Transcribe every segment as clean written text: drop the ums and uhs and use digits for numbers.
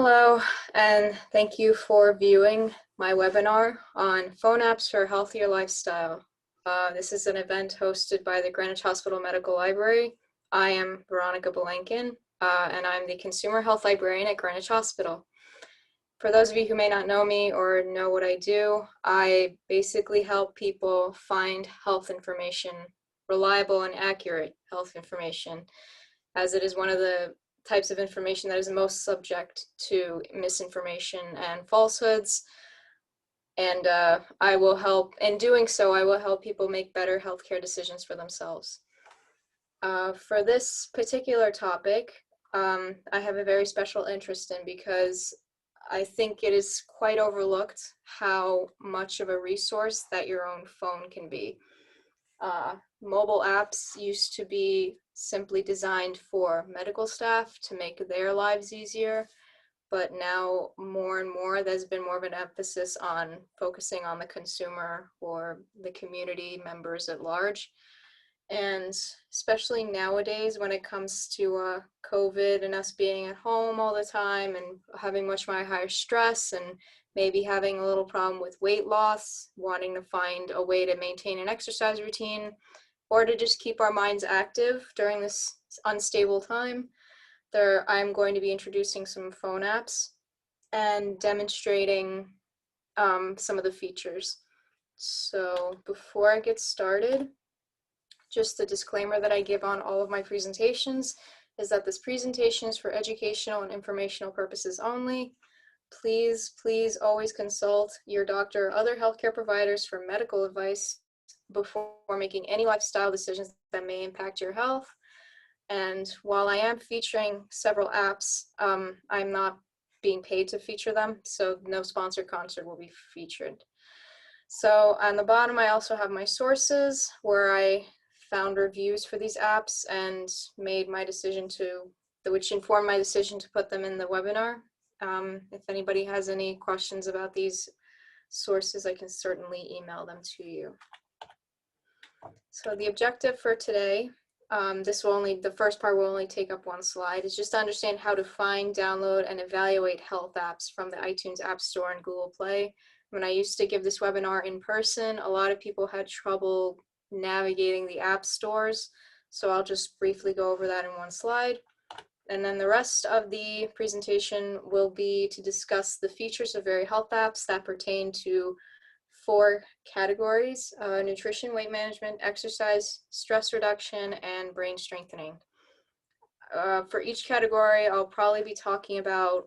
Hello, and thank you for viewing my webinar on phone apps for a healthier lifestyle. This is an event hosted by the Greenwich Hospital Medical Library. I am Veronica Belenkin, and I'm the Consumer Health Librarian at Greenwich Hospital. For those of you who may not know me or know what I do, I basically help people find health information, reliable and accurate health information, as it is one of the types of information that is most subject to misinformation and falsehoods. And I will help, in doing so, I will help people make better healthcare decisions for themselves. For this particular topic, I have a very special interest in because I think it is quite overlooked how much of a resource that your own phone can be. Mobile apps used to be simply designed for medical staff to make their lives easier, but now more and more there's been more of an emphasis on focusing on the consumer or the community members at large. And especially nowadays when it comes to COVID and us being at home all the time and having much more higher stress and maybe having a little problem with weight loss, wanting to find a way to maintain an exercise routine, or to just keep our minds active during this unstable time, I'm going to be introducing some phone apps and demonstrating some of the features. So before I get started, just the disclaimer that I give on all of my presentations is that this presentation is for educational and informational purposes only. Please always consult your doctor or other healthcare providers for medical advice before making any lifestyle decisions that may impact your health. And while I am featuring several apps, I'm not being paid to feature them, so no sponsored content will be featured. So on the bottom, I also have my sources where I found reviews for these apps and made my decision which informed my decision to put them in the webinar. If anybody has any questions about these sources, I can certainly email them to you. So the objective for today, the first part will only take up one slide, is just to understand how to find, download, and evaluate health apps from the iTunes App Store and Google Play. When I used to give this webinar in person, a lot of people had trouble navigating the app stores, so I'll just briefly go over that in one slide. And then the rest of the presentation will be to discuss the features of various health apps that pertain to 4 categories: nutrition, weight management, exercise, stress reduction, and brain strengthening. For each category, I'll probably be talking about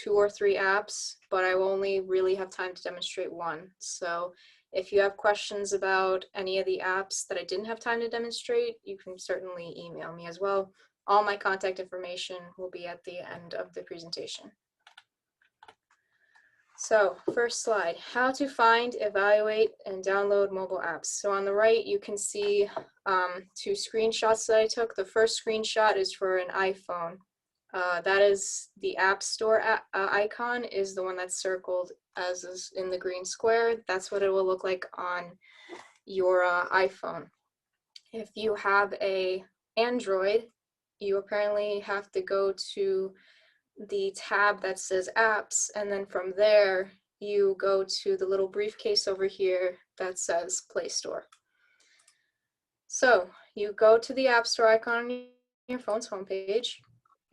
2 or 3 apps, but I will only really have time to demonstrate one. So if you have questions about any of the apps that I didn't have time to demonstrate, you can certainly email me as well. All my contact information will be at the end of the presentation. So first slide, how to find, evaluate, and download mobile apps. So on the right, you can see 2 screenshots that I took. The first screenshot is for an iPhone. That is the App Store icon is the one that's circled as is in the green square. That's what it will look like on your iPhone. If you have a Android, you apparently have to go to the tab that says apps, and then from there you go to the little briefcase over here that says Play Store. So you go to the App Store icon on your phone's homepage,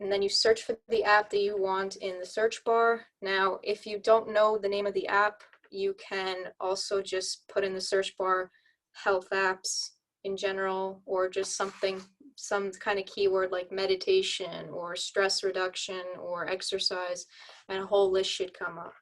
and then you search for the app that you want in the search bar. Now, if you don't know the name of the app, you can also just put in the search bar health apps in general, or just some kind of keyword like meditation or stress reduction or exercise, and a whole list should come up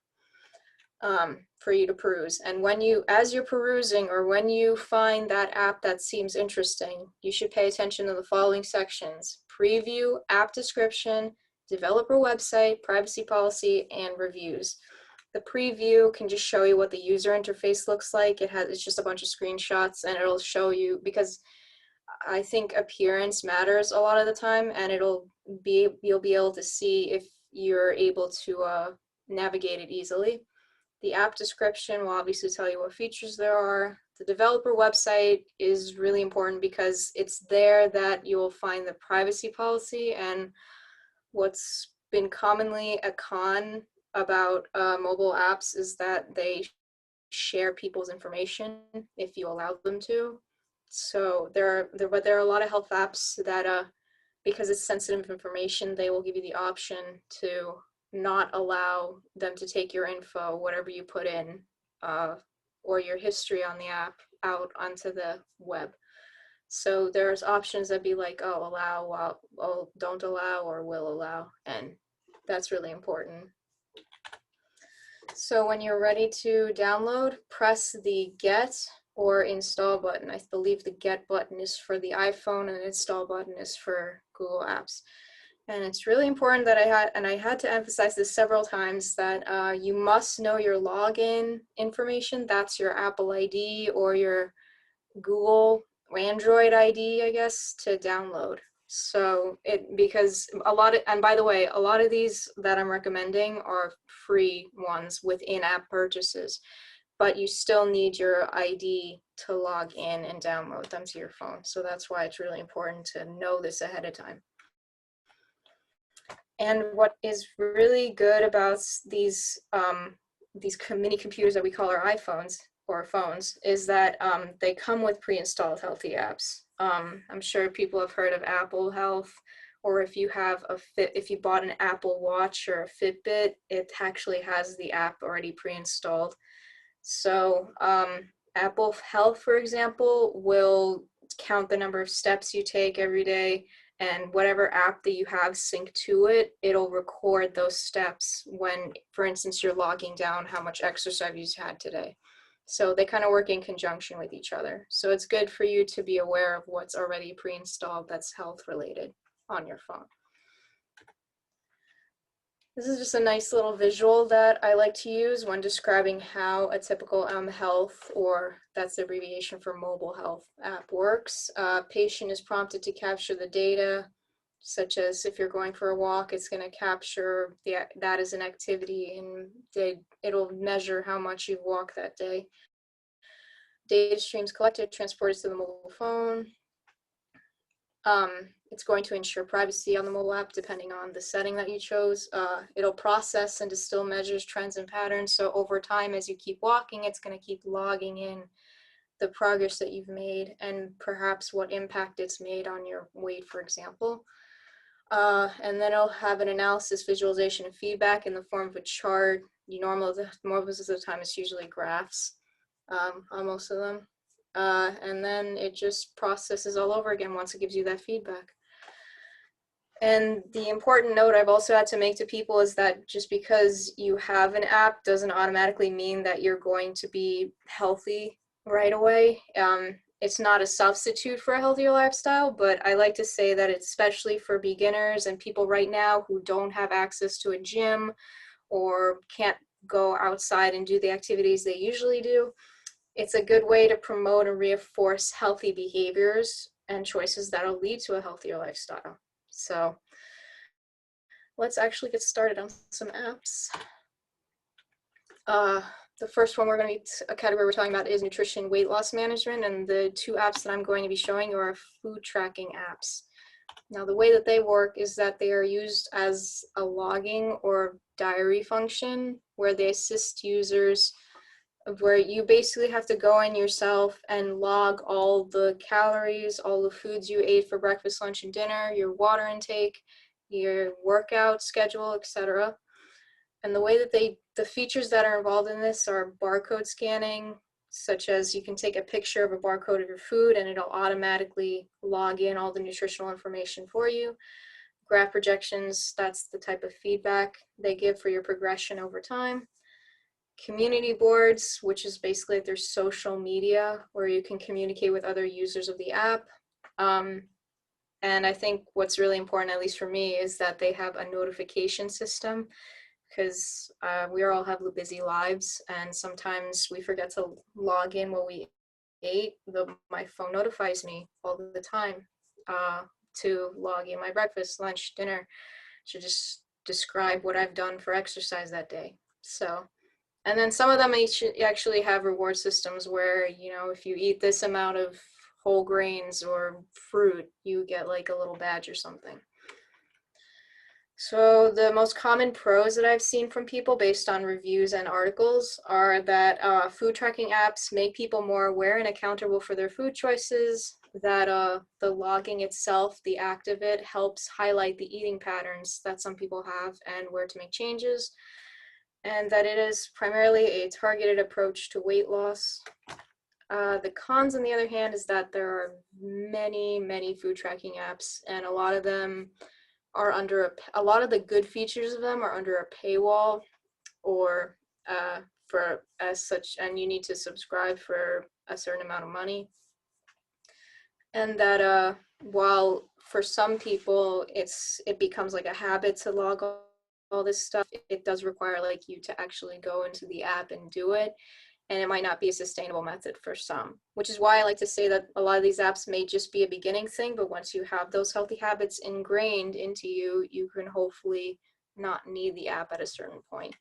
for you to peruse. And as you're perusing, or when you find that app that seems interesting, you should pay attention to the following sections: preview, app description, developer website, privacy policy, and reviews. The preview can just show you what the user interface looks like. It's just a bunch of screenshots, and it'll show you, because I think appearance matters a lot of the time, and you'll be able to see if you're able to navigate it easily. The app description will obviously tell you what features there are. The developer website is really important because it's there that you will find the privacy policy and what's been commonly a con about mobile apps is that they share people's information if you allow them to. So but there are a lot of health apps that because it's sensitive information, they will give you the option to not allow them to take your info, whatever you put in, or your history on the app out onto the web. So there's options that be like, oh, allow, oh, don't allow, or will allow, and that's really important. So when you're ready to download, press the get or install button. I believe the get button is for the iPhone and the install button is for Google Apps. And it's really important that I had to emphasize this several times, that you must know your login information. That's your Apple ID or your Google Android ID, I guess, to download. So because and by the way, a lot of these that I'm recommending are free ones with in-app purchases, but you still need your ID to log in and download them to your phone. So that's why it's really important to know this ahead of time. And what is really good about these mini computers that we call our iPhones or phones is that they come with pre-installed healthy apps. I'm sure people have heard of Apple Health, or if you have if you bought an Apple Watch or a Fitbit, it actually has the app already pre-installed. So Apple Health, for example, will count the number of steps you take every day, and whatever app that you have synced to it, it'll record those steps when, for instance, you're logging down how much exercise you had today. So they kind of work in conjunction with each other. So it's good for you to be aware of what's already pre-installed that's health related on your phone. This is just a nice little visual that I like to use when describing how a typical health, or that's the abbreviation for mobile health app, works. Patient is prompted to capture the data, such as if you're going for a walk, it's going to capture that as an activity, and it'll measure how much you've walked that day. Data streams collected, transported to the mobile phone. It's going to ensure privacy on the mobile app depending on the setting that you chose. It'll process and distill measures, trends, and patterns. So over time, as you keep walking, it's going to keep logging in the progress that you've made and perhaps what impact it's made on your weight, for example. And then it'll have an analysis, visualization, and feedback in the form of a chart. Most of the time, it's usually graphs on most of them. And then it just processes all over again once it gives you that feedback. And the important note I've also had to make to people is that just because you have an app doesn't automatically mean that you're going to be healthy right away. It's not a substitute for a healthier lifestyle, but I like to say that it's especially for beginners and people right now who don't have access to a gym or can't go outside and do the activities they usually do. It's a good way to promote and reinforce healthy behaviors and choices that'll lead to a healthier lifestyle. So let's actually get started on some apps. The first one a category we're talking about is nutrition weight loss management, and the two apps that I'm going to be showing you are food tracking apps. Now the way that they work is that they are used as a logging or diary function where they assist users, where you basically have to go in yourself and log all the calories, all the foods you ate for breakfast, lunch, and dinner, your water intake, your workout schedule, etc. And the way that the features that are involved in this are barcode scanning, such as you can take a picture of a barcode of your food and it'll automatically log in all the nutritional information for you. Graph projections, that's the type of feedback they give for your progression over time. Community boards, which is basically their social media where you can communicate with other users of the app. And I think what's really important, at least for me, is that they have a notification system, because we all have busy lives and sometimes we forget to log in what we ate. My phone notifies me all the time to log in my breakfast, lunch, dinner, to just describe what I've done for exercise that day. So, and then some of them actually have reward systems where, if you eat this amount of whole grains or fruit, you get like a little badge or something. So the most common pros that I've seen from people based on reviews and articles are that food tracking apps make people more aware and accountable for their food choices, that the logging itself, the act of it, helps highlight the eating patterns that some people have and where to make changes, and that it is primarily a targeted approach to weight loss. The cons, on the other hand, is that there are many food tracking apps, and a lot of them are under a lot of the good features of them are under a paywall, or for as such, and you need to subscribe for a certain amount of money. And that while for some people it becomes like a habit to log all this stuff, it does require like you to actually go into the app and do it, and it might not be a sustainable method for some, which is why I like to say that a lot of these apps may just be a beginning thing, but once you have those healthy habits ingrained into you, you can hopefully not need the app at a certain point.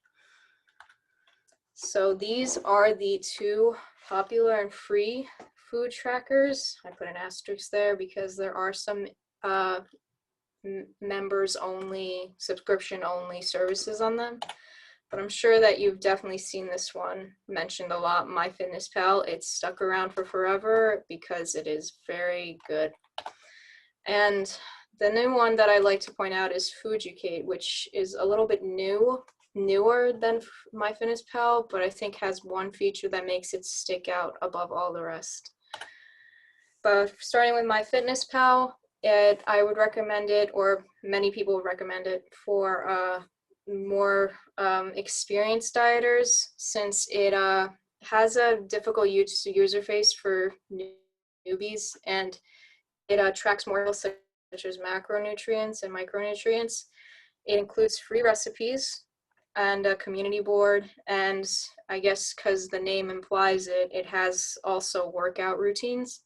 So these are the two popular and free food trackers. I put an asterisk there because there are some members only, subscription only services on them. But I'm sure that you've definitely seen this one mentioned a lot, MyFitnessPal. It's stuck around for forever because it is very good. And the new one that I like to point out is Fujikate, which is a little bit newer than MyFitnessPal, but I think has one feature that makes it stick out above all the rest. But starting with MyFitnessPal, I would recommend it, or many people would recommend it for more experienced dieters, since it has a difficult user interface for newbies, and it tracks more such as macronutrients and micronutrients. It includes free recipes and a community board, and I guess because the name implies it, it has also workout routines.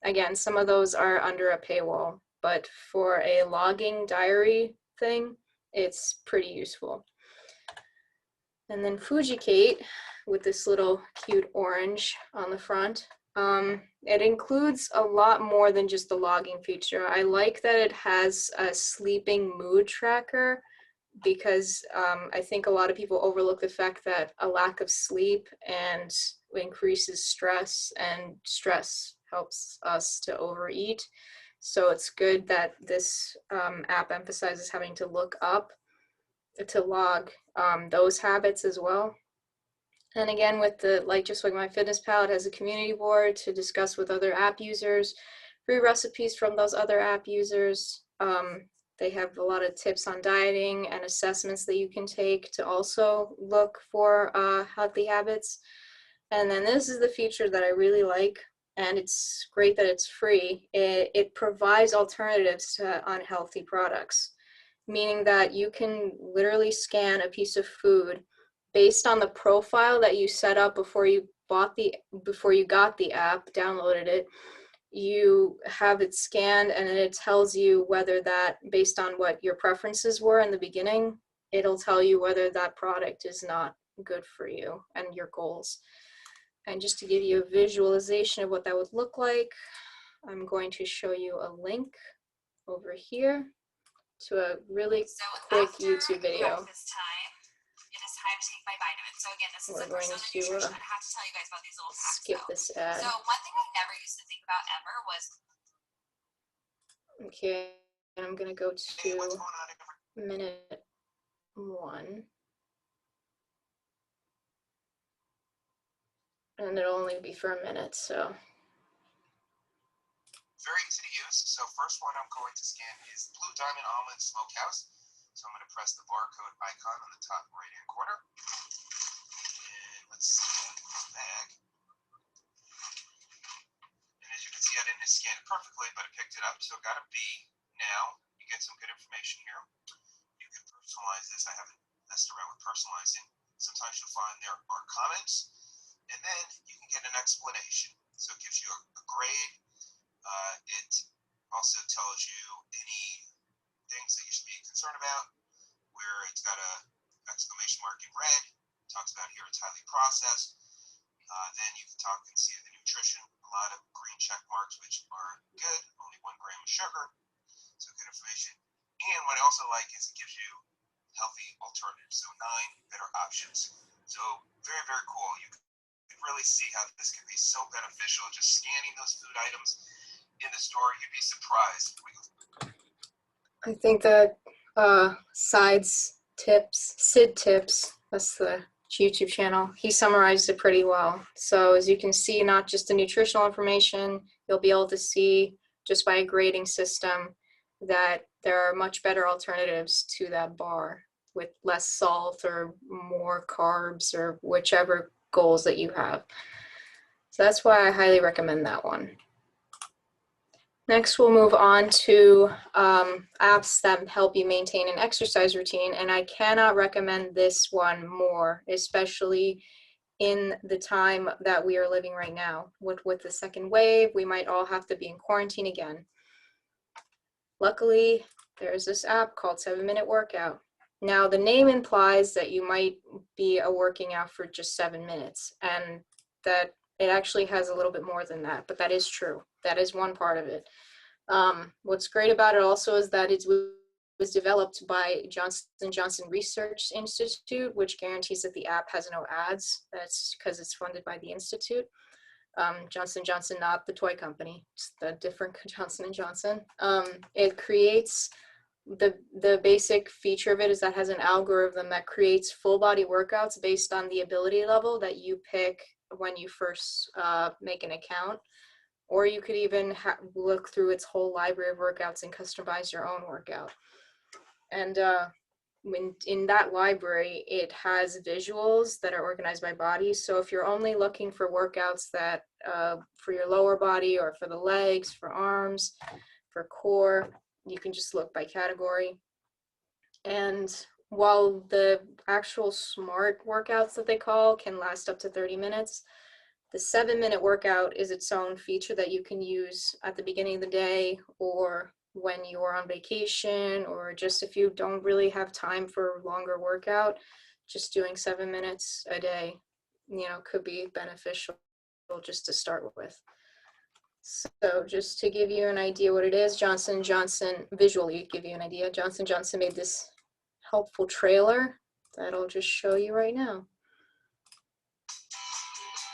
Again, some of those are under a paywall, but for a logging diary thing, it's pretty useful. And then Fujikate, with this little cute orange on the front, it includes a lot more than just the logging feature. I like that it has a sleeping mood tracker, because I think a lot of people overlook the fact that a lack of sleep and increases stress, and stress helps us to overeat. So it's good that this app emphasizes having to look up to log those habits as well. And again, with the, like just like MyFitnessPal, it has a community board to discuss with other app users, free recipes from those other app users. They have a lot of tips on dieting and assessments that you can take to also look for healthy habits. And then this is the feature that I really like, and it's great that it's free. It provides alternatives to unhealthy products, meaning that you can literally scan a piece of food based on the profile that you set up before you got the app, downloaded it. You have it scanned, and then it tells you whether that, based on what your preferences were in the beginning, it'll tell you whether that product is not good for you and your goals. And just to give you a visualization of what that would look like, I'm going to show you a link over here to a really quick YouTube video. Time to take my vitamins. So again, this is We're a personal nutrition. I have to tell you guys about these little hacks. Skip this ad. So one thing I never used to think about ever was. Okay, and I'm gonna go to minute 1, and it'll only be for a minute. So very easy to use. So first one I'm going to scan is Blue Diamond Almond Smokehouse. So I'm going to press the barcode icon on the top right hand corner. And let's scan the bag. And as you can see, I didn't scan it perfectly, but it picked it up. So got a B. Now you get some good information here. You can personalize this. I haven't messed around with personalizing. Sometimes you'll find there are comments, and then you can get an explanation. So it gives you a grade. It also tells you any things that you should be concerned about, where it's got a exclamation mark in red. It talks about here it's highly processed. Then you can talk and see the nutrition. A lot of green check marks, which are good. Only 1 gram of sugar, so good information. And what I also like is it gives you healthy alternatives, so 9 better options. So very, very cool. You can really see how this can be so beneficial. Just scanning those food items in the store, you'd be surprised. I think that Sid Tips, that's the YouTube channel, he summarized it pretty well. So as you can see, not just the nutritional information, you'll be able to see just by a grading system that there are much better alternatives to that bar with less salt or more carbs or whichever goals that you have. So that's why I highly recommend that one. Next, we'll move on to apps that help you maintain an exercise routine, and I cannot recommend this one more, especially in the time that we are living right now. With the second wave, we might all have to be in quarantine again. Luckily, there's this app called 7-Minute Workout. Now, the name implies that you might be working out for just 7 minutes, and that it actually has a little bit more than that, but that is true. That is one part of it. What's great about it also is that it was developed by Johnson & Johnson Research Institute, which guarantees that the app has no ads. That's because it's funded by the Institute. Johnson & Johnson, not the toy company, it's the different Johnson & Johnson. It creates, the basic feature of it is that it has an algorithm that creates full body workouts based on the ability level that you pick when you first make an account. Or you could even look through its whole library of workouts and customize your own workout. And in that library, it has visuals that are organized by body. So if you're only looking for workouts that for your lower body or for the legs, for arms, for core, you can just look by category. And while the actual smart workouts that they call can last up to 30 minutes, the 7-minute workout is its own feature that you can use at the beginning of the day or when you're on vacation, or just if you don't really have time for a longer workout, just doing 7 minutes a day, could be beneficial just to start with. So just to give you an idea what it is, Johnson & Johnson, visually give you an idea, Johnson & Johnson made this helpful trailer that I'll just show you right now.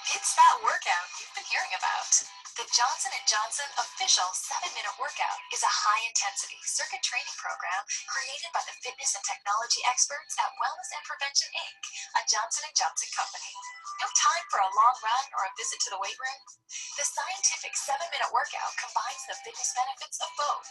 It's that workout you've been hearing about. The Johnson & Johnson official 7-minute workout is a high-intensity circuit training program created by the fitness and technology experts at Wellness and Prevention, Inc., a Johnson & Johnson company. No time for a long run or a visit to the weight room? The scientific 7-minute workout combines the fitness benefits of both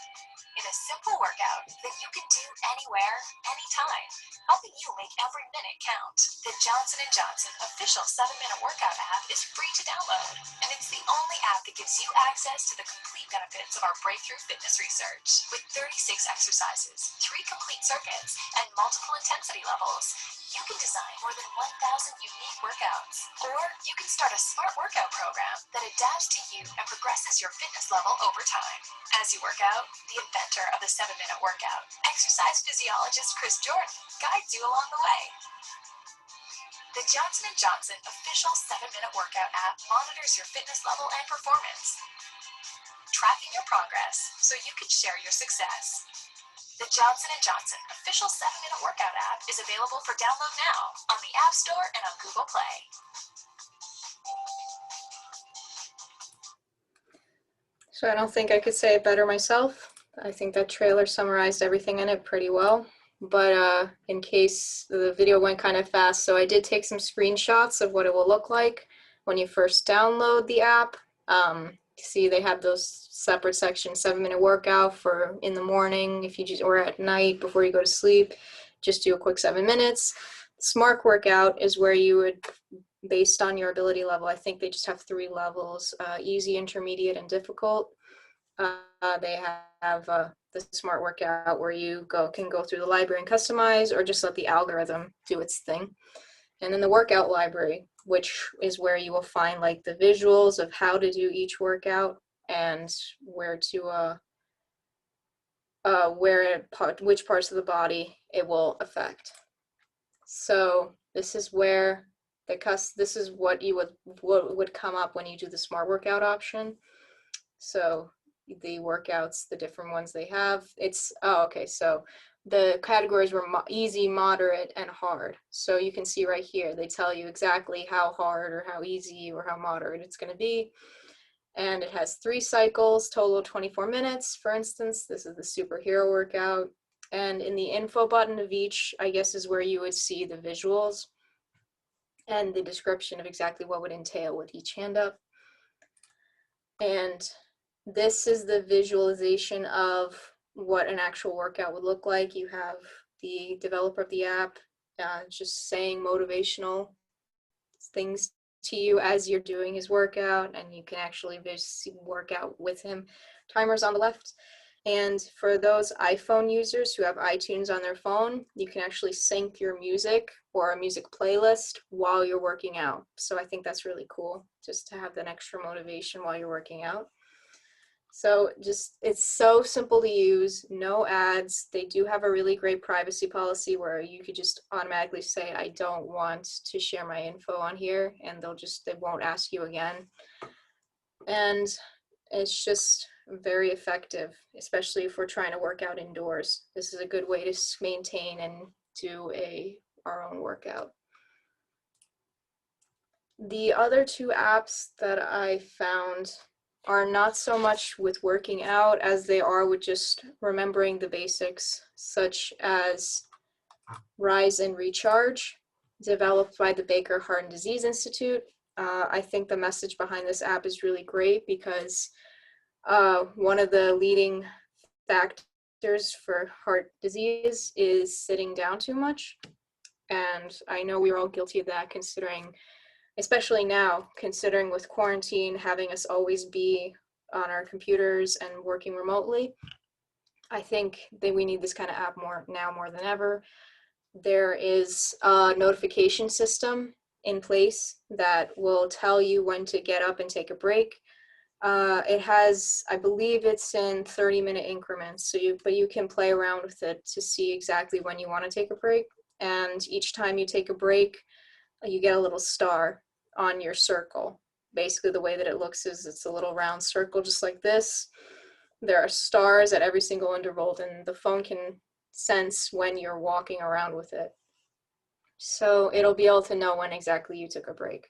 in a simple workout that you can do anywhere, anytime, helping you make every minute count. The Johnson & Johnson official 7-minute workout app is free to download, and it's the only app that gives you access to the complete benefits of our breakthrough fitness research. With 36 exercises, 3 complete circuits, and multiple intensity levels, you can design more than 1,000 unique workouts. Or you can start a smart workout program that adapts to you and progresses your fitness level over time. As you work out, the inventor of the 7-minute workout, exercise physiologist Chris Jordan, guides you along the way. The Johnson & Johnson official 7-minute workout app monitors your fitness level and performance, tracking your progress so you can share your success. The Johnson & Johnson official 7-minute workout app is available for download now on the App Store and on Google Play. So I don't think I could say it better myself. I think that trailer summarized everything in it pretty well. But in case the video went kind of fast, so I did take some screenshots of what it will look like when you first download the app. See, they have those separate sections, 7-minute workout for in the morning, if you just, or at night before you go to sleep, just do a quick 7 minutes. Smart workout is where you would, based on your ability level, I think they just have 3 levels, easy, intermediate, and difficult. They have the smart workout where you can go through the library and customize, or just let the algorithm do its thing. And then the workout library, which is where you will find like the visuals of how to do each workout and where to which parts of the body it will affect. So this is where this is what would come up when you do the smart workout option. So the workouts, the different ones they have. It's, oh, okay, so the categories were easy, moderate, and hard. So you can see right here, they tell you exactly how hard or how easy or how moderate it's going to be. And it has 3 cycles, total 24 minutes. For instance, this is the superhero workout. And in the info button of each, I guess, is where you would see the visuals and the description of exactly what would entail with each hand up. And this is the visualization of what an actual workout would look like. You have the developer of the app just saying motivational things to you as you're doing his workout, and you can actually work out with him. Timers on the left. And for those iPhone users who have iTunes on their phone, you can actually sync your music or a music playlist while you're working out. So I think that's really cool, just to have that extra motivation while you're working out. So just, it's so simple to use, no ads. They do have a really great privacy policy where you could just automatically say, I don't want to share my info on here, and they won't ask you again. And it's just very effective, especially if we're trying to work out indoors. This is a good way to maintain and do our own workout. The other 2 apps that I found are not so much with working out as they are with just remembering the basics, such as Rise and Recharge, developed by the Baker Heart and Disease Institute. I think the message behind this app is really great because one of the leading factors for heart disease is sitting down too much. And I know we're all guilty of that, considering, especially now, considering with quarantine, having us always be on our computers and working remotely. I think that we need this kind of app more than ever. There is a notification system in place that will tell you when to get up and take a break. It has, I believe it's in 30-minute increments, but you can play around with it to see exactly when you want to take a break. And each time you take a break, you get a little star on your circle. Basically, the way that it looks is it's a little round circle just like this. There are stars at every single interval, and the phone can sense when you're walking around with it. So it'll be able to know when exactly you took a break.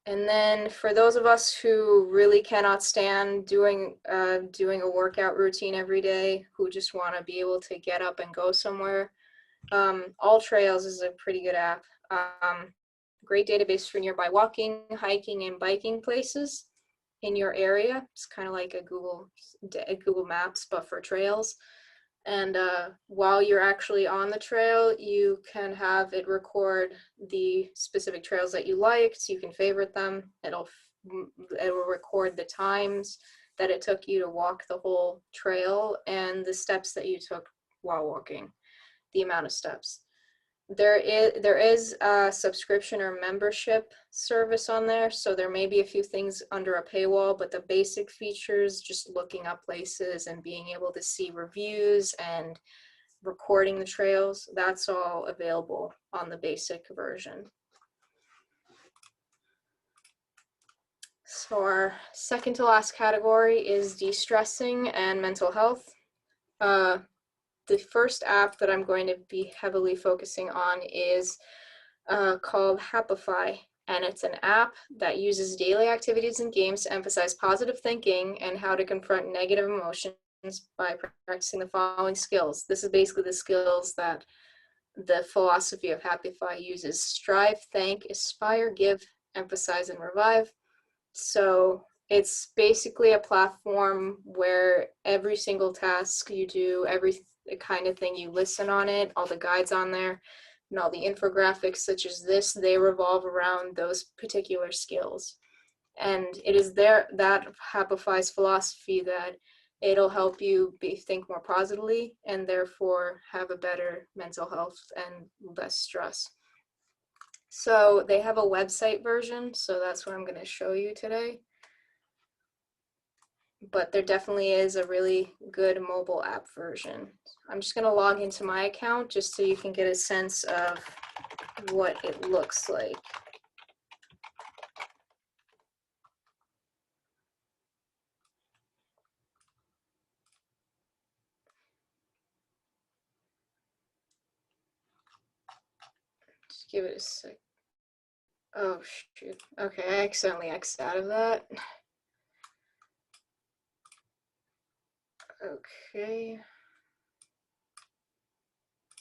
And then for those of us who really cannot stand doing a workout routine every day, who just want to be able to get up and go somewhere, All Trails is a pretty good app. Great database for nearby walking, hiking, and biking places in your area. It's kind of like a Google Maps, but for trails. And while you're actually on the trail, you can have it record the specific trails that you liked, so you can favorite them. It'll record the times that it took you to walk the whole trail and the steps that you took while walking, the amount of steps. There is a subscription or membership service on there, so there may be a few things under a paywall, but the basic features, just looking up places and being able to see reviews and recording the trails, that's all available on the basic version. So our second to last category is de-stressing and mental health. The first app that I'm going to be heavily focusing on is called Happify, and it's an app that uses daily activities and games to emphasize positive thinking and how to confront negative emotions by practicing the following skills. This is basically the skills that the philosophy of Happify uses: strive, thank, aspire, give, emphasize, and revive. So it's basically a platform where every single task you do, every kind of thing you listen on it, all the guides on there, and all the infographics such as this, they revolve around those particular skills. And it is that Happify's philosophy that it'll help you think more positively and therefore have a better mental health and less stress. So they have a website version, so that's what I'm going to show you today. But there definitely is a really good mobile app version. I'm just going to log into my account just so you can get a sense of what it looks like. give it a sec. Oh, shoot. Okay, I accidentally X'd out of that. Okay.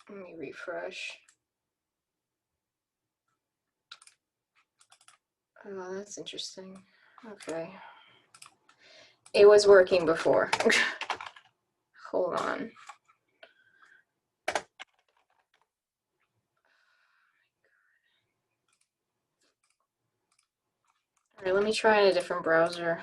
Let me refresh. Oh, that's interesting. Okay. It was working before. Hold on. All right, let me try in a different browser.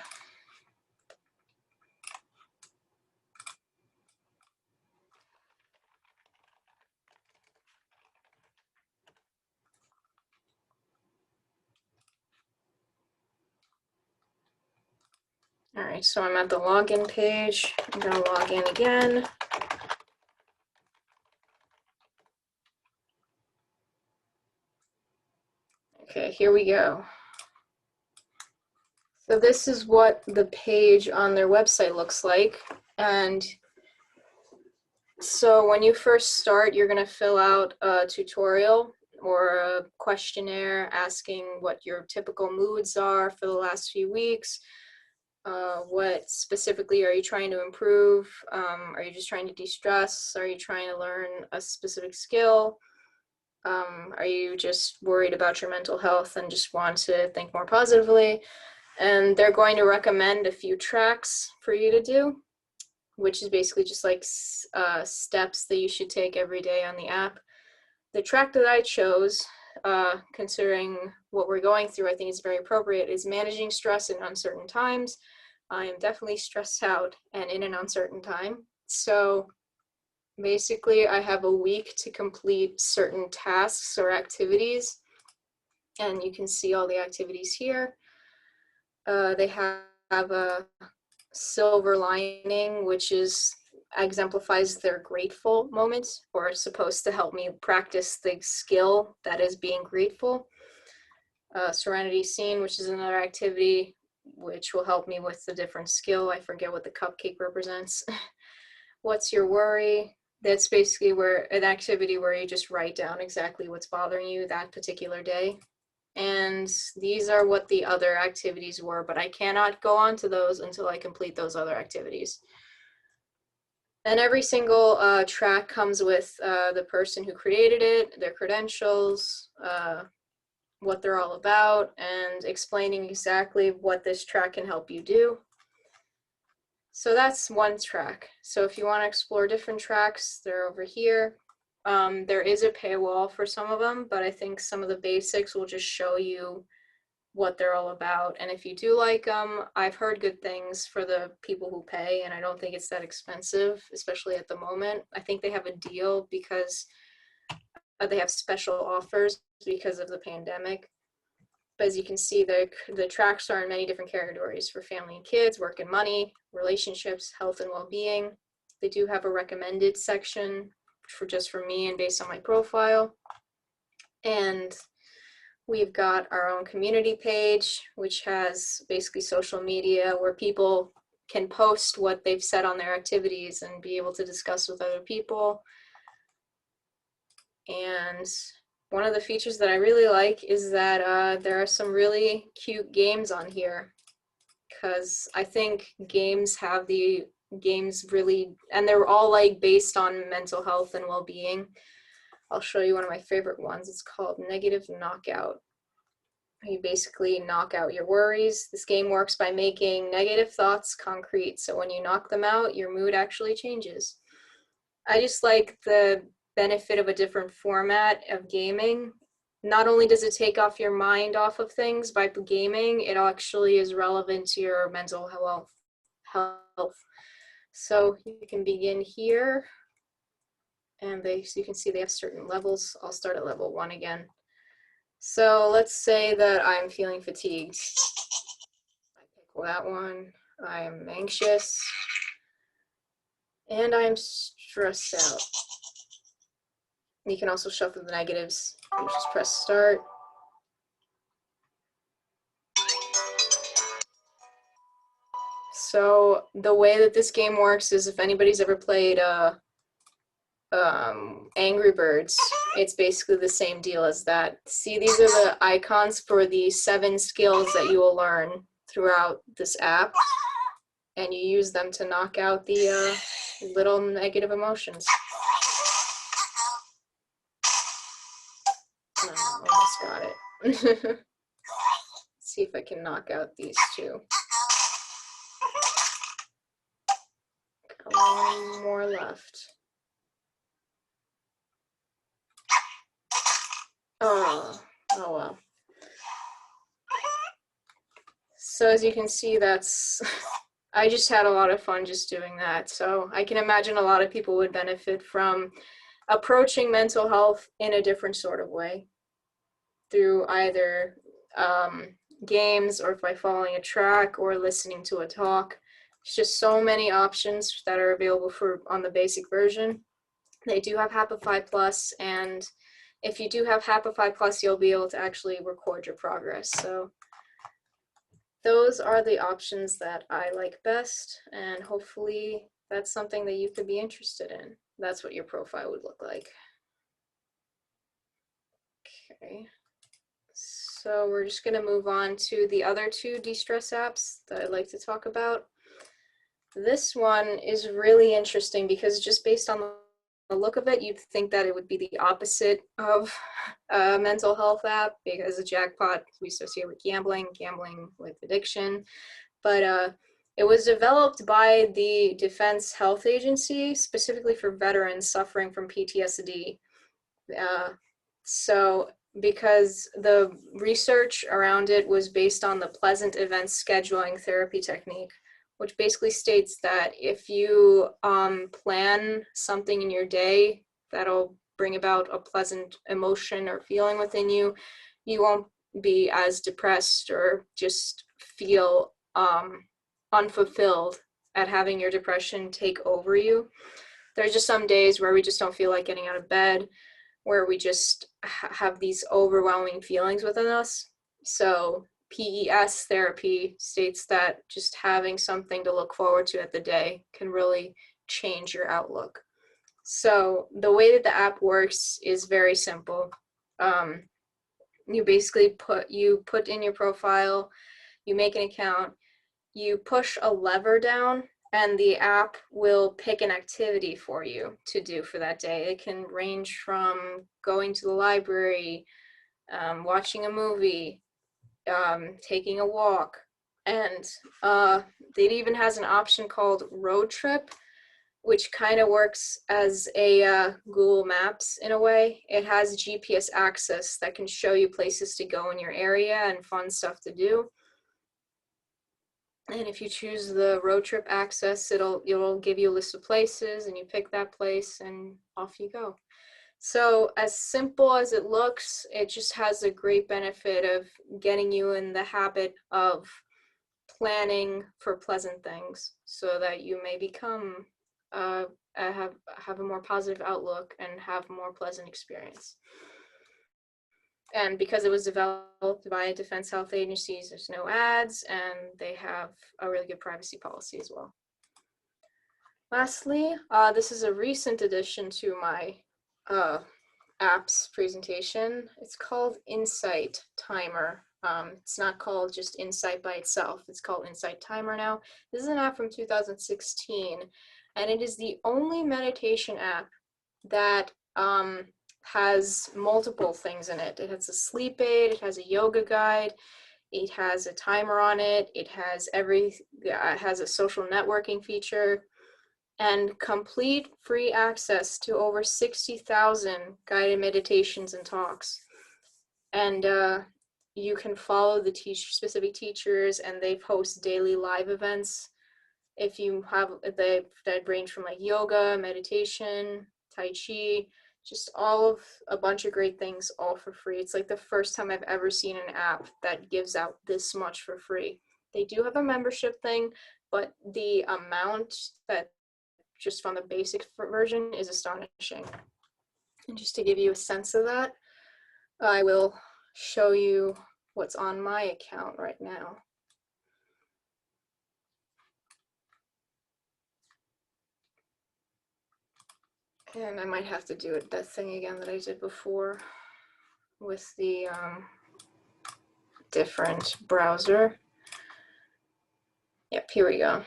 All right, so I'm at the login page. I'm gonna log in again. Okay, here we go. So this is what the page on their website looks like. And so when you first start, you're gonna fill out a tutorial or a questionnaire asking what your typical moods are for the last few weeks. What specifically are you trying to improve? Are you just trying to de-stress? Are you trying to learn a specific skill? Are you just worried about your mental health and just want to think more positively? And they're going to recommend a few tracks for you to do, which is basically just like steps that you should take every day on the app. The track that I chose, considering what we're going through, I think is very appropriate, is managing stress in uncertain times. I am definitely stressed out and in an uncertain time. So basically, I have a week to complete certain tasks or activities, and you can see all the activities here. They have a silver lining, which exemplifies their grateful moments, or is supposed to help me practice the skill that is being grateful. Serenity Scene, which is another activity which will help me with the different skill. I forget what the cupcake represents. What's your worry? That's basically an activity where you just write down exactly what's bothering you that particular day. And these are what the other activities were, but I cannot go on to those until I complete those other activities. And every single track comes with the person who created it, their credentials, what they're all about, and explaining exactly what this track can help you do. So that's one track. So if you want to explore different tracks, they're over here. There is a paywall for some of them, but I think some of the basics will just show you what they're all about. And if you do like them, I've heard good things for the people who pay, and I don't think it's that expensive, especially at the moment. I think they have a deal because they have special offers because of the pandemic. But as you can see, the tracks are in many different categories for family and kids, work and money, relationships, health and well-being. They do have a recommended section just for me and based on my profile. And we've got our own community page, which has basically social media where people can post what they've said on their activities and be able to discuss with other people. And one of the features that I really like is that there are some really cute games on here, because I think games really, and they're all like based on mental health and well-being. I'll show you one of my favorite ones. It's called Negative Knockout. You basically knock out your worries. This game works by making negative thoughts concrete. So when you knock them out, your mood actually changes. I just like the benefit of a different format of gaming. Not only does it take off your mind off of things by gaming, it actually is relevant to your mental health. So you can begin here, and so you can see they have certain levels. I'll start at level 1 again. So let's say that I'm feeling fatigued. I pick that one. I am anxious, and I am stressed out. You can also shuffle the negatives. You just press start. So the way that this game works is, if anybody's ever played Angry Birds. It's basically the same deal as that. See, these are the icons for the 7 skills that you will learn throughout this app, and you use them to knock out the little negative emotions. Oh, almost got it. Let's see if I can knock out these 2. Got 1 more left. Oh well. So as you can see, that's, I just had a lot of fun just doing that. So I can imagine a lot of people would benefit from approaching mental health in a different sort of way through either games or by following a track or listening to a talk. There's just so many options that are available for on the basic version. They do have Happify Plus, and if you do have Happify Plus, you'll be able to actually record your progress. So those are the options that I like best, and hopefully that's something that you could be interested in. That's what your profile would look like. Okay, so we're just going to move on to the other 2 de-stress apps that I'd like to talk about. This one is really interesting because just based on the look of it, you'd think that it would be the opposite of a mental health app, because a jackpot we associate with gambling with addiction. But it was developed by the Defense Health Agency specifically for veterans suffering from PTSD. So because the research around it was based on the pleasant event scheduling therapy technique, which basically states that if you plan something in your day that'll bring about a pleasant emotion or feeling within you, you won't be as depressed or just feel unfulfilled at having your depression take over you. There's just some days where we just don't feel like getting out of bed, where we just have these overwhelming feelings within us. So PES therapy states that just having something to look forward to at the day can really change your outlook. So the way that the app works is very simple. You basically put in your profile, you make an account, you push a lever down, and the app will pick an activity for you to do for that day. It can range from going to the library, watching a movie, taking a walk, and it even has an option called Road Trip, which kind of works as a Google Maps in a way. It has GPS access that can show you places to go in your area and fun stuff to do. And if you choose the road trip access, it'll give you a list of places, and you pick that place and off you go. So as simple as it looks, it just has a great benefit of getting you in the habit of planning for pleasant things so that you may become have a more positive outlook and have a more pleasant experience. And because it was developed by Defense Health Agencies, there's no ads, and they have a really good privacy policy as well. Lastly, this is a recent addition to my apps presentation. It's called Insight Timer. It's not called just Insight by itself. It's called Insight Timer now. This is an app from 2016, and it is the only meditation app that has multiple things in it. It has a sleep aid, it has a yoga guide, it has a timer on it, it has a social networking feature, and complete free access to over 60,000 guided meditations and talks. And you can follow the specific teachers, and they post daily live events. If you have, that range from like yoga, meditation, Tai Chi, just a bunch of great things all for free. It's like the first time I've ever seen an app that gives out this much for free. They do have a membership thing, but the amount that just from the basic version is astonishing. And just to give you a sense of that, I will show you what's on my account right now. And I might have to do it, that thing again that I did before with the different browser. Yep, here we go.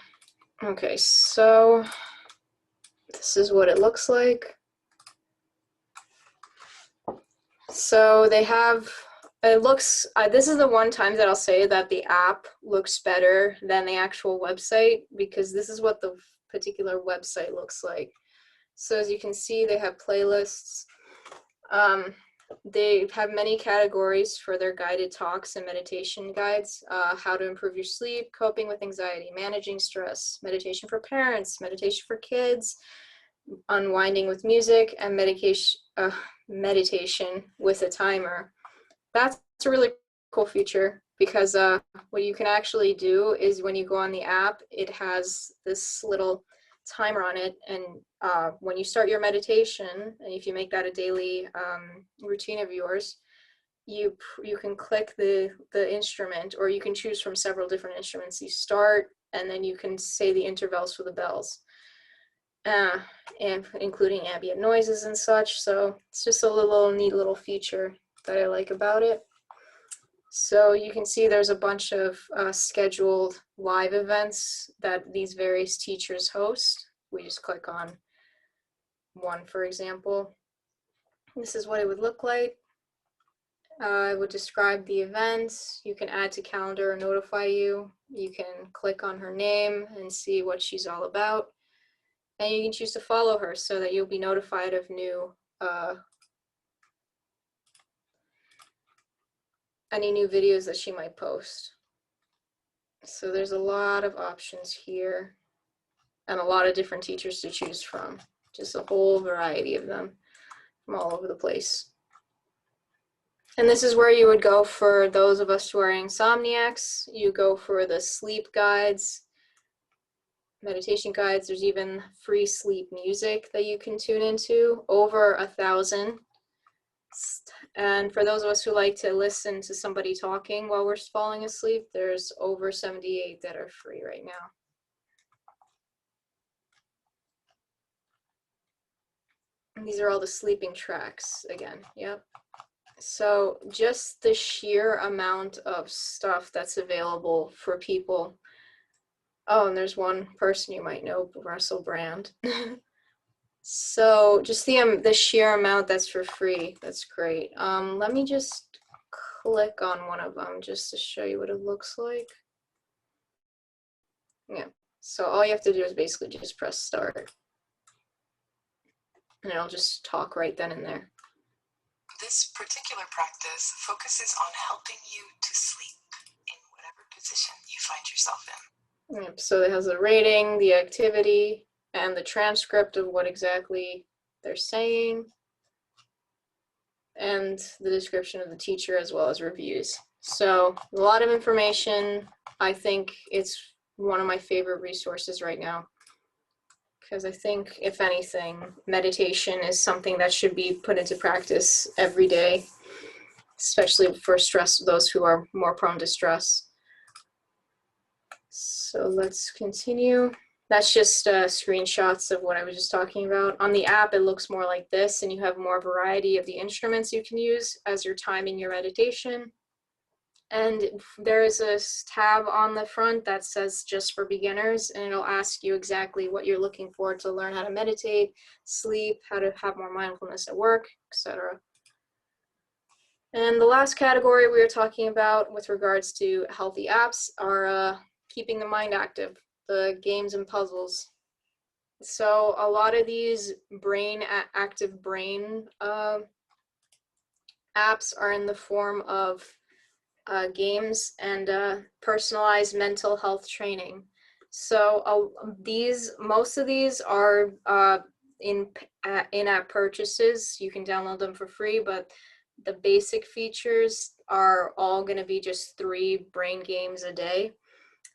Okay, so this is what it looks like. So they have, it looks, this is the one time that I'll say that the app looks better than the actual website, because this is what the particular website looks like. So as you can see, they have playlists. They have many categories for their guided talks and meditation guides, how to improve your sleep, coping with anxiety, managing stress, meditation for parents, meditation for kids, unwinding with music, and meditation with a timer. That's a really cool feature, because what you can actually do is when you go on the app, it has this little timer on it, and when you start your meditation, and if you make that a daily routine of yours, you can click the instrument, or you can choose from several different instruments. You start, and then you can say the intervals for the bells, and including ambient noises and such. So it's just a neat little feature that I like about it. So you can see there's a bunch of scheduled live events that these various teachers host. We just click on one, for example. This is what it would look like. I would describe the events. You can add to calendar or notify you. You can click on her name and see what she's all about. And you can choose to follow her so that you'll be notified of any new videos that she might post. So there's a lot of options here, and a lot of different teachers to choose from. Just a whole variety of them from all over the place. And this is where you would go for those of us who are insomniacs. You go for the sleep guides, meditation guides. There's even free sleep music that you can tune into, over 1,000. And for those of us who like to listen to somebody talking while we're falling asleep, there's over 78 that are free right now. And these are all the sleeping tracks again, yep. So just the sheer amount of stuff that's available for people. Oh, and there's one person you might know, Russell Brand. So just the sheer amount that's for free, that's great. Let me just click on one of them just to show you what it looks like. Yeah, so all you have to do is basically just press start, and it'll just talk right then and there. This particular practice focuses on helping you to sleep in whatever position you find yourself in. Yep, so it has a rating, the activity, and the transcript of what exactly they're saying, and the description of the teacher, as well as reviews. So a lot of information. I think it's one of my favorite resources right now, because I think, if anything, meditation is something that should be put into practice every day, especially for those who are more prone to stress. So let's continue. That's just screenshots of what I was just talking about. On the app, it looks more like this, and you have more variety of the instruments you can use as you're timing your meditation. And there is a tab on the front that says just for beginners, and it'll ask you exactly what you're looking for to learn how to meditate, sleep, how to have more mindfulness at work, etc. And the last category we were talking about with regards to healthy apps are keeping the mind active, the games and puzzles. So a lot of these active brain apps are in the form of games and personalized mental health training. So most of these are in-app purchases. You can download them for free, but the basic features are all going to be just 3 brain games a day.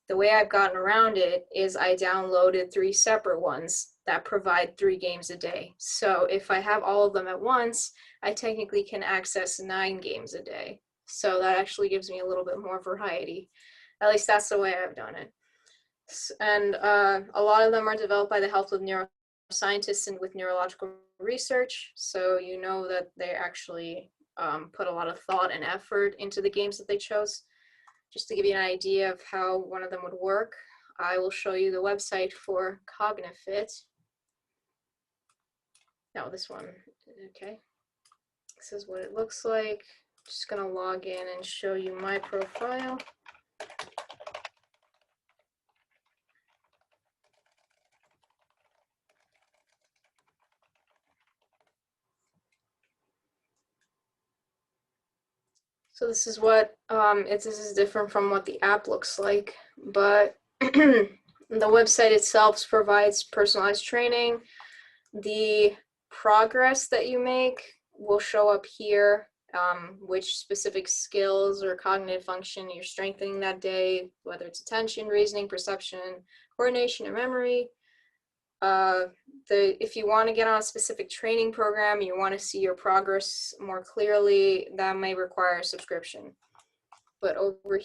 The way I've gotten around it is I downloaded 3 separate ones that provide 3 games a day. So if I have all of them at once, I technically can access 9 games a day. So that actually gives me a little bit more variety. At least that's the way I've done it. And a lot of them are developed by the help of neuroscientists and with neurological research, so you know that they actually put a lot of thought and effort into the games that they chose. Just to give you an idea of how one of them would work, I will show you the website for CogniFit. No, this one, okay. This is what it looks like. Just gonna log in and show you my profile. So this is what, this is different from what the app looks like, but the website itself provides personalized training. The progress that you make will show up here, which specific skills or cognitive function you're strengthening that day, whether it's attention, reasoning, perception, coordination, or memory. If you want to get on a specific training program, you want to see your progress more clearly, that may require a subscription. But over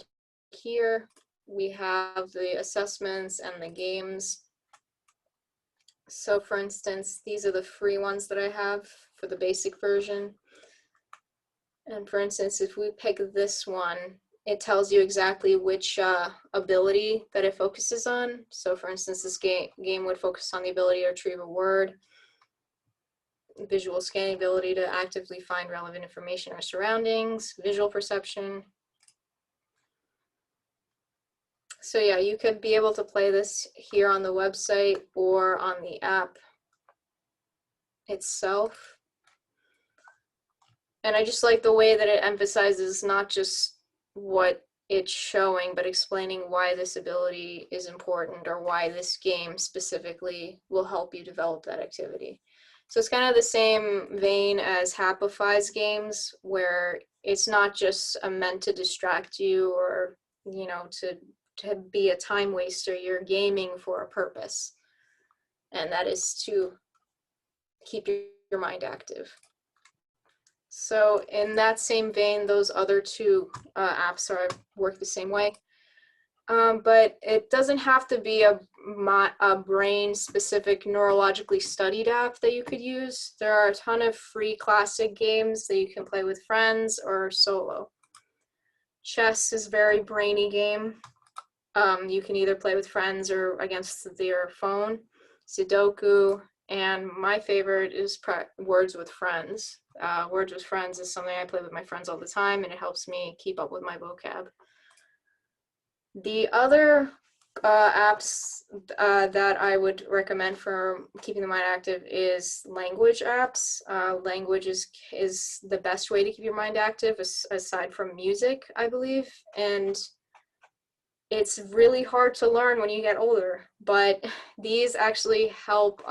here, we have the assessments and the games. So for instance, these are the free ones that I have for the basic version. And for instance, if we pick this one, it tells you exactly which ability that it focuses on. So for instance, this game would focus on the ability to retrieve a word, visual scanning ability to actively find relevant information in our surroundings, visual perception. So yeah, you could be able to play this here on the website or on the app itself. And I just like the way that it emphasizes not just what it's showing, but explaining why this ability is important or why this game specifically will help you develop that activity. So it's kind of the same vein as Happify's games, where it's not just meant to distract you or, you know, to be a time waster. You're gaming for a purpose, and that is to keep your mind active. So in that same vein, those other two apps work the same way. But it doesn't have to be a brain-specific, neurologically studied app that you could use. There are a ton of free classic games that you can play with friends or solo. Chess is a very brainy game. You can either play with friends or against your phone. Sudoku, and my favorite is Words with Friends. Words with Friends is something I play with my friends all the time, and it helps me keep up with my vocab. The other apps that I would recommend for keeping the mind active is language apps. Language is the best way to keep your mind active, aside from music, I believe. And it's really hard to learn when you get older, but these actually help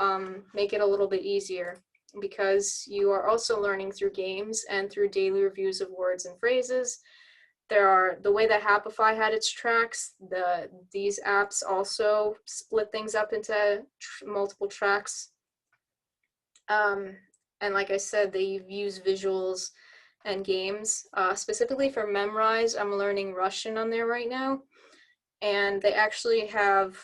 make it a little bit easier, because you are also learning through games and through daily reviews of words and phrases. The way that Happify had its tracks, these apps also split things up into multiple tracks. And like I said, they use visuals and games. Specifically for Memrise, I'm learning Russian on there right now. And they actually have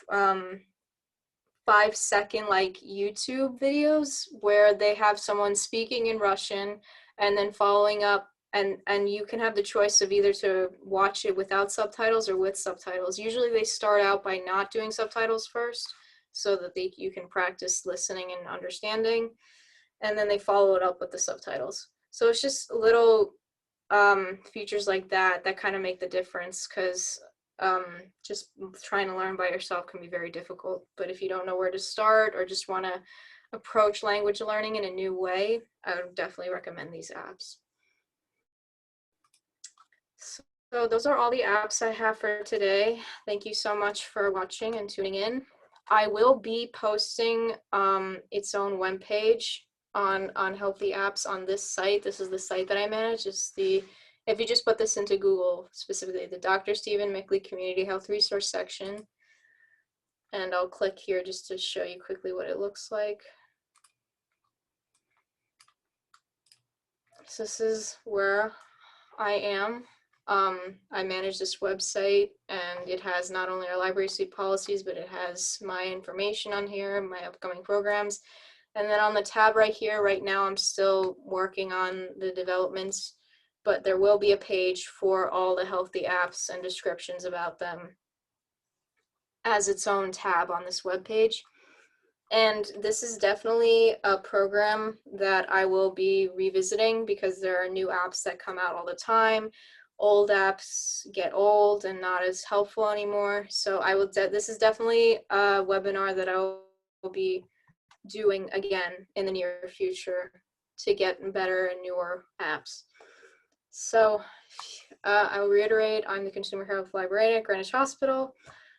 5-second like YouTube videos where they have someone speaking in Russian and then following up, and you can have the choice of either to watch it without subtitles or with subtitles. Usually they start out by not doing subtitles first so that you can practice listening and understanding, and then they follow it up with the subtitles. So it's just little features like that that kind of make the difference, because just trying to learn by yourself can be very difficult. But if you don't know where to start or just want to approach language learning in a new way, I would definitely recommend these apps. So those are all the apps I have for today. Thank you so much for watching and tuning in. I will be posting its own webpage on healthy apps on this site. This is the site that I manage. If you just put this into Google, specifically the Dr. Stephen Mickley Community Health Resource section, and I'll click here just to show you quickly what it looks like. So this is where I am. I manage this website, and it has not only our library suite policies, but it has my information on here, my upcoming programs. And then on the tab right here, right now I'm still working on the developments, but there will be a page for all the healthy apps and descriptions about them as its own tab on this webpage. And this is definitely a program that I will be revisiting because there are new apps that come out all the time. Old apps get old and not as helpful anymore. So this is definitely a webinar that I will be doing again in the near future to get better and newer apps. So I will reiterate, I'm the Consumer Health Librarian at Greenwich Hospital.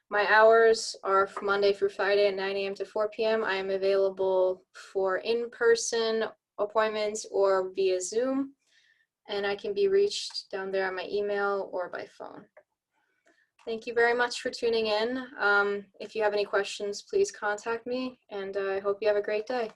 My hours are from Monday through Friday at 9 a.m. to 4 p.m. I am available for in-person appointments or via Zoom, and I can be reached down there on my email or by phone. Thank you very much for tuning in. If you have any questions, please contact me, and I hope you have a great day.